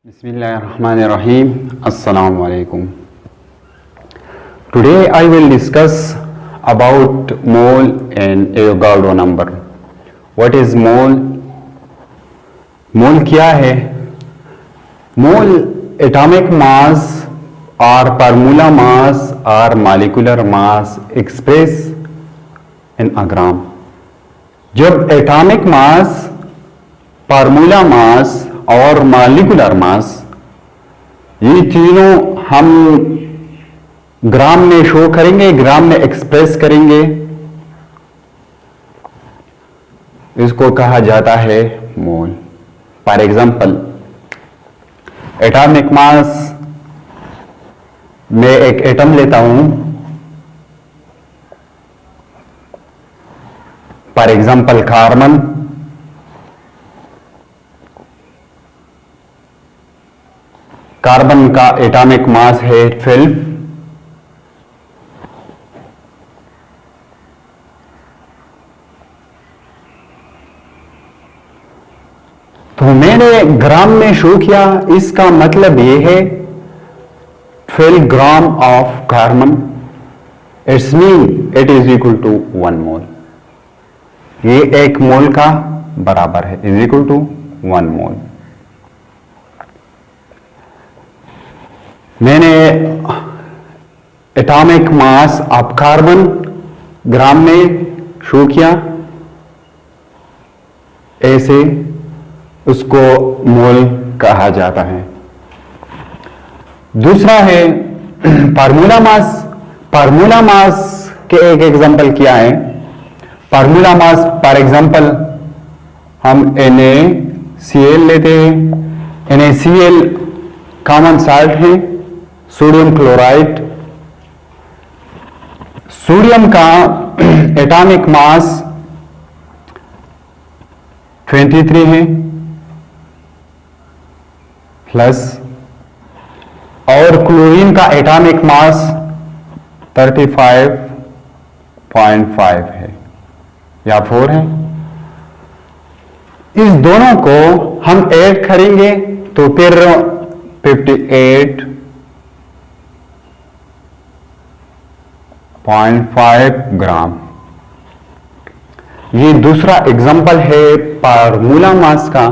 Bismillahirrahmanirrahim. Assalamu alaikum. Today I will discuss about mole and Avogadro number. What is mole? Mole क्या है? Mole atomic mass or formula mass or molecular mass expressed in a gram. जब atomic mass, formula mass और molecular mass ये तीनों हम ग्राम में show करेंगे, ग्राम में एक्सप्रेस करेंगे, इसको कहा जाता है मोल। फॉर एग्जांपल एटॉमिक मास में एक एटम लेता हूं, फॉर एग्जांपल कार्बन, कार्बन का एटॉमिक मास है 12, तो मैंने ग्राम में शो किया, इसका मतलब ये है 12 gram of carbon, it's mean it is equal to 1 mole. ये 1 मोल का बराबर है, इज इक्वल टू 1 मोल। मैंने एटॉमिक मास ऑफ कार्बन ग्राम में शो किया, ऐसे उसको मोल कहा जाता है। दूसरा है फार्मूला मास। फार्मूला मास के एक एग्जांपल क्या है? फार्मूला मास फॉर एग्जांपल हम NaCl लेते हैं। NaCl कॉमन साल्ट है, सोडियम क्लोराइड। सोडियम का एटॉमिक मास 23 है प्लस, और क्लोरीन का एटॉमिक मास 35.5 है या 4 है। इस दोनों को हम ऐड करेंगे तो फिर 58.5 ग्राम। ये दूसरा एग्जांपल है फार्मूला मास का।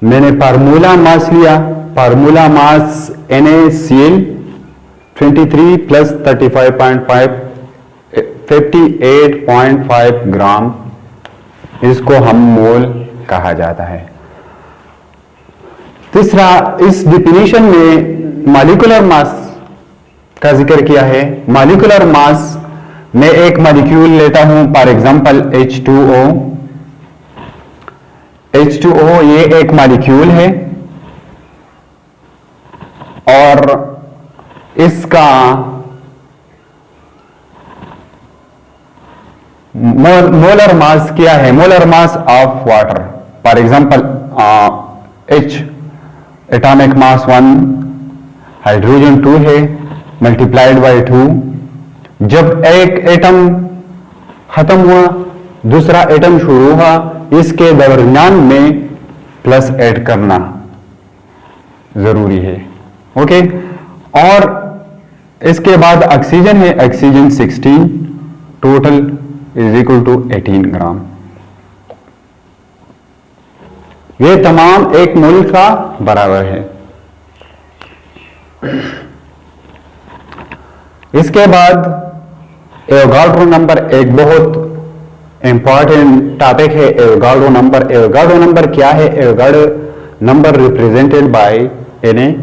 मैंने फार्मूला मास लिया, फार्मूला मास NaCl 23 प्लस 35.5 58.5 ग्राम, इसको हम मोल कहा जाता है। तीसरा, इस डिफिनीशन में मॉलिक्यूलर मास का जिक्र किया है। मॉलिक्यूलर मास में एक मॉलिक्यूल लेता हूं, फॉर एग्जांपल H2O। H2O ये एक मॉलिक्यूल है और इसका मोलर मास क्या है? Molar mass of water. For example H atomic mass 1, hydrogen 2 है, मल्टीप्लाइड बाय 2। जब एक एटम खत्म हुआ, दूसरा एटम शुरू हुआ, इसके दरमियान में प्लस ऐड करना जरूरी है। ओके, और इसके बाद ऑक्सीजन है, oxygen 16, total is equal to 18 gram. ये तमाम 1 मोल का बराबर है। इसके बाद एवोगाड्रो नंबर एक बहुत इंपॉर्टेंट टॉपिक है। Avogadro number. एवोगाड्रो नंबर क्या है? Avogadro number represented by Na।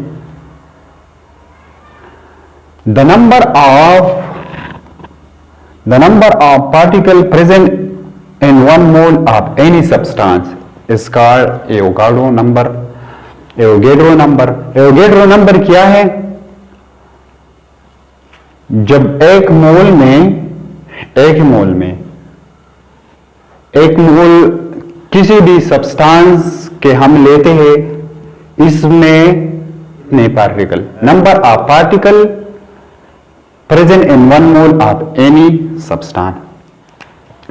The number of particle present in 1 mole of any substance is called Avogadro number। Avogadro number। Avogadro number क्या है? जब एक मोल किसी भी सब्सटेंस के हम लेते हैं, इसमें particle, number of particle present in 1 mole of any substance.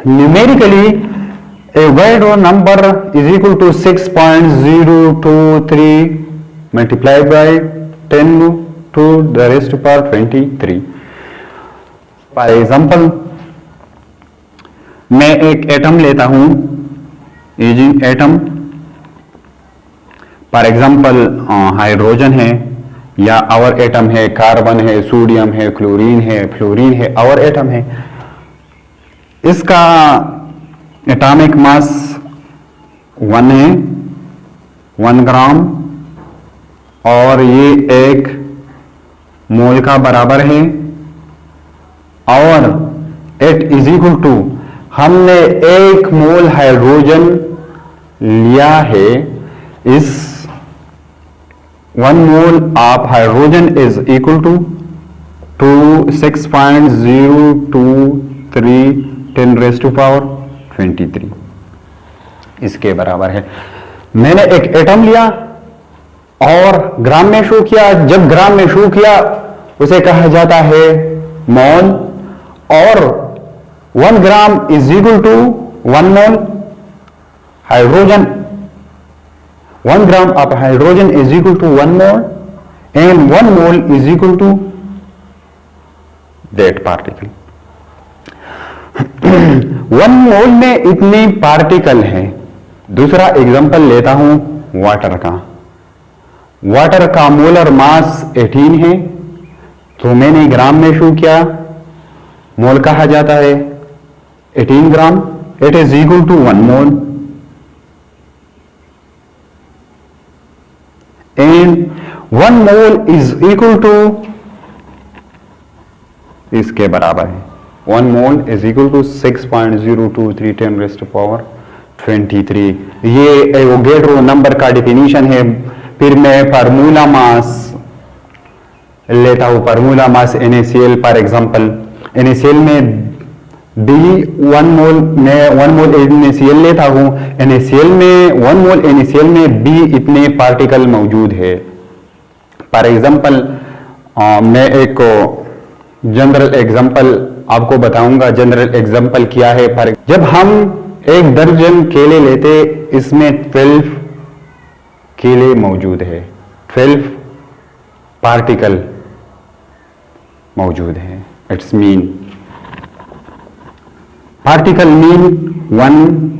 Numerically Avogadro number is equal to 6.023 multiplied by 10 to the raised to power 23. For example, मैं एक एटम लेता हूं, using atom, for example hydrogen है, या our atom है, carbon है, sodium है, chlorine है, फ्लोरीन है, आवर एटम है। इसका एटॉमिक मास 1 है, 1 ग्राम, और ये 1 मोल का बराबर है, और इट इज इक्वल टू, हमने 1 मोल हाइड्रोजन लिया है, इस 1 mole of hydrogen is equal to 6.023 10 raised to power 23 इसके बराबर है। मैंने एक एटम लिया और ग्राम में शो किया। जब ग्राम में शो किया उसे कहा जाता है मोल, और 1 gram is equal to 1 mole hydrogen. 1 gram of hydrogen is equal to 1 mole, and 1 mole is equal to that particle. 1 मोल में इतने पार्टिकल हैं। दूसरा एग्जांपल लेता हूं वाटर का। वाटर का मोलर मास 18 है, तो मैंने ग्राम में शो किया, मोल कहा जाता है 18 gram, it is equal to 1 mole, and 1 mole is equal to, इसके बराबर है 1 mole is equal to 6.023 10 raised to power 23। ये एवोगैड्रो नंबर का डिफिनीशन है। फिर मैं फार्मूला मास लेता हूं, formula mass NaCl for example. NaCl में B 1 मोल, मैं 1 मोल NaCl लेता हूं। NaCl में 1 मोल NaCl में B इतने पार्टिकल मौजूद है। फॉर एग्जांपल मैं एक जनरल एग्जांपल आपको बताऊंगा। जनरल एग्जांपल क्या है? जब हम 1 दर्जन केले लेते, इसमें 12 केले मौजूद है, 12 पार्टिकल मौजूद है। इट्स मीन पार्टिकल मीन 1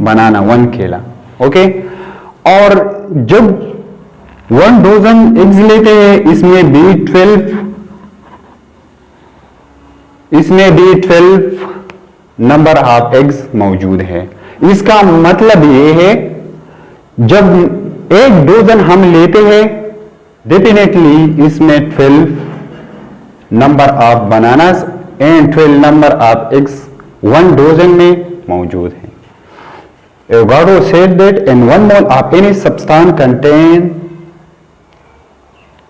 बनाना, 1 केला, ओके। और जब 1 डोजन एग्स लेते हैं, इसमें भी 12 नंबर ऑफ एग्स मौजूद है। इसका मतलब ये है, जब 1 डोजन हम लेते हैं, डेफिनेटली इसमें 12 number of bananas and 12 number of eggs 1 dozen में मौजूद है। Avogadro said that in 1 mole of any substance contain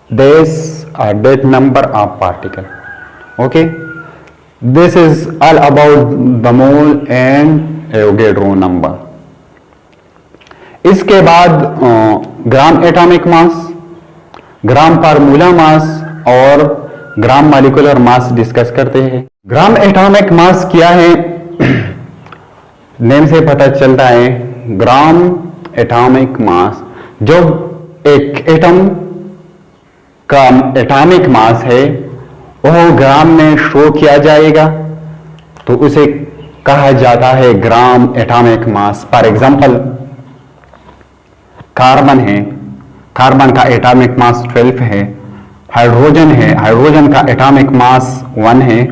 this or that number of particle. Okay, this is all about the mole and Avogadro number. इसके बाद gram atomic mass, ग्राम formula mass और gram molecular mass discuss करते हैं। Gram atomic mass क्या है? Name से पता चलता है, ग्राम एटॉमिक मास। जब एक एटम का एटॉमिक मास है वह ग्राम में शो किया जाएगा, तो उसे कहा जाता है gram atomic mass. For example carbon है, कार्बन का एटॉमिक मास 12 है। हाइड्रोजन है, हाइड्रोजन का एटॉमिक मास 1 है।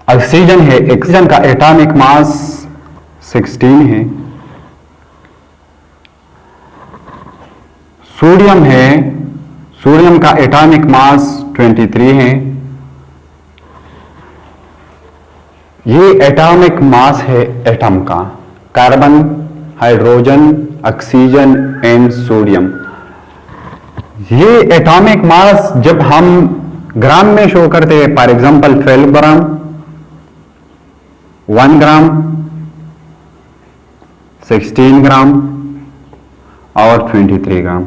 ऑक्सीजन है, ऑक्सीजन का एटॉमिक मास 16 है। सोडियम है, सोडियम का एटॉमिक मास 23 है। ये एटॉमिक मास है एटम का, carbon, hydrogen, oxygen and sodium. ये एटॉमिक मास जब हम ग्राम में शो करते हैं, फॉर एग्जांपल 12 ग्राम, 1 ग्राम, 16 ग्राम और 23 ग्राम,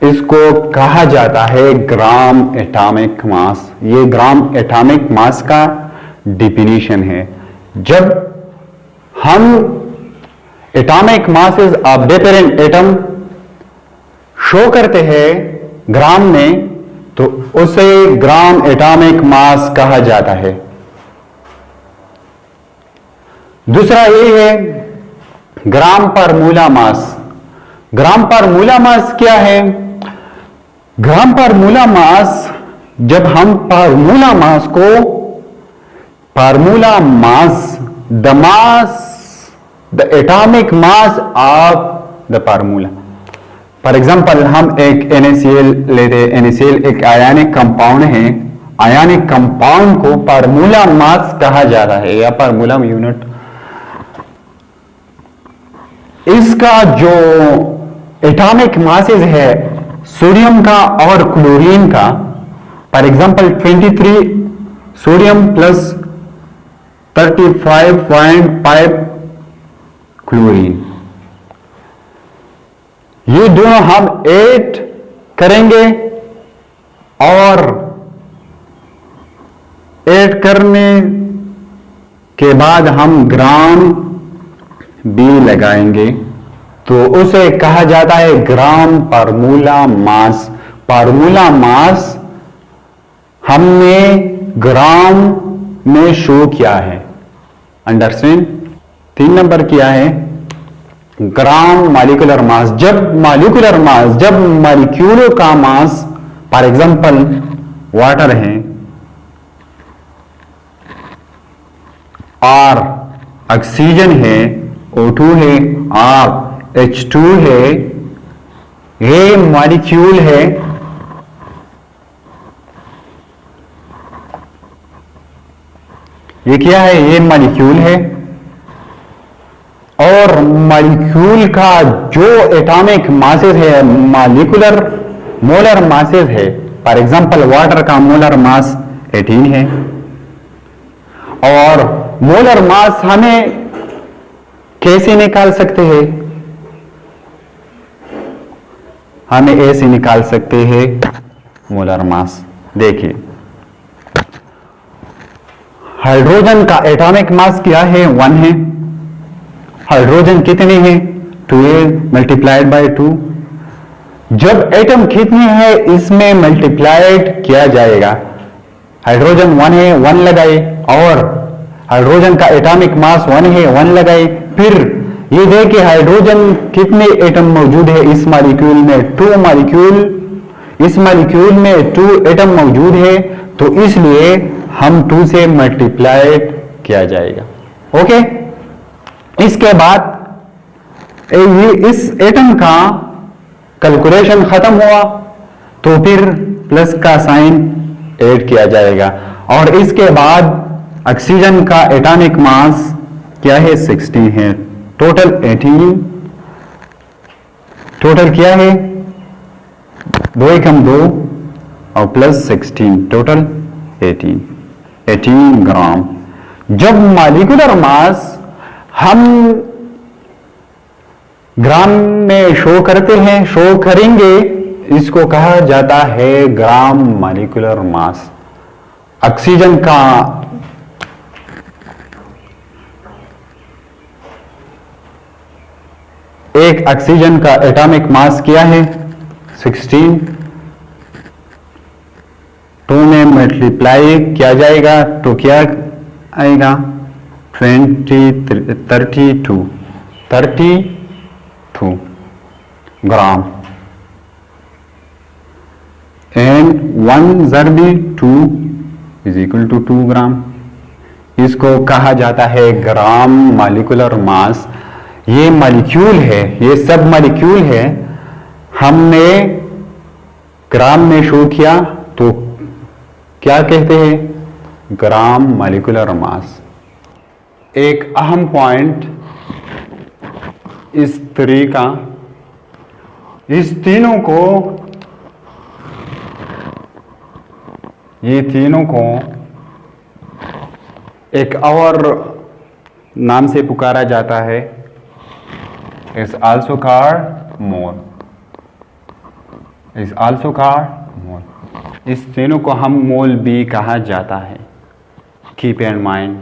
इसको कहा जाता है ग्राम एटॉमिक मास। ये ग्राम एटॉमिक मास का डिफिनीशन है। जब हम atomic masses of different atom show करते हैं ग्राम में, तो उसे ग्राम एटॉमिक मास कहा जाता है। दूसरा ये है ग्राम पर मूला मास। ग्राम पर मूला मास क्या है? ग्राम पर मूला मास, जब हम फार्मूला मास को, formula mass, the mass, the atomic mass of the formula. For example हम एक NaCl लेते हैं। NaCl एक आयनिक कंपाउंड है। आयनिक कंपाउंड को फार्मूला मास कहा जाता है या फार्मूला यूनिट। इसका जो एटॉमिक मासेस है सोडियम का और क्लोरीन का, for example 23 sodium plus 35.5 chlorine, ये दोनों हम ऐड करेंगे और ऐड करने के बाद हम ग्राम बी लगाएंगे, तो उसे कहा जाता है ग्राम फार्मूला मास। फार्मूला मास हमने ग्राम में शो किया है। अंडरस्टैंड? 3 नंबर किया है ग्राम मॉलिक्यूलर मास। जब मॉलिक्यूलर मास, जब मॉलिक्यूलों का मास, फॉर एग्जांपल वाटर है और ऑक्सीजन है, O2 है और H2 है, ये मॉलिक्यूल है। ये क्या है? ये मॉलिक्यूल है। और मॉलिक्यूल का जो एटॉमिक मासेस है, मॉलिक्यूलर मोलर मासेस है, फॉर एग्जांपल वाटर का मोलर मास 18 है। और मोलर मास हमें कैसे निकाल सकते हैं? हमें ऐसे निकाल सकते हैं मोलर मास। देखिए, हाइड्रोजन का एटॉमिक मास क्या है? 1 है। हाइड्रोजन कितने हैं? 2a multiplied by 2। जब एटम कितने हैं इसमें मल्टीप्लाइड किया जाएगा। हाइड्रोजन 1 है, 1 लगाए, और हाइड्रोजन का एटॉमिक मास 1 है, 1 लगाए। फिर ये देखिए हाइड्रोजन कितने एटम मौजूद है इस मॉलिक्यूल में? 2 मॉलिक्यूल, इस मॉलिक्यूल में 2 एटम मौजूद है, तो इसलिए हम 2 से मल्टीप्लाइड किया जाएगा। ओके, इसके बाद इस एटम का कैलकुलेशन खत्म हुआ तो फिर प्लस का साइन ऐड किया जाएगा। और इसके बाद ऑक्सीजन का एटॉमिक मास क्या है? 16 है। टोटल 18, टोटल क्या है? 2 एकम 2 और प्लस 16, टोटल 18 ग्राम। जब मॉलिक्यूलर मास हम ग्राम में शो करते हैं, शो करेंगे, इसको कहा जाता है ग्राम मॉलिक्यूलर मास। ऑक्सीजन का एक ऑक्सीजन का एटॉमिक मास क्या है? 16। 2 में मल्टीप्लाई किया जाएगा तो क्या आएगा? 32 ग्राम। एंड 1 ज़रबी 2 इज इक्वल टू 2 ग्राम। इसको कहा जाता है ग्राम मॉलिक्यूलर मास। ये मॉलिक्यूल है, ये सब मॉलिक्यूल है, हमने ग्राम में शो किया तो क्या कहते हैं? Gram molecular mass. एक अहम पॉइंट इस तरीका, इस तीनों को, ये तीनों को एक और नाम से पुकारा जाता है, is also called mole, is also called mole। इस तीनों को हम मोल भी कहा जाता है। Keep in mind.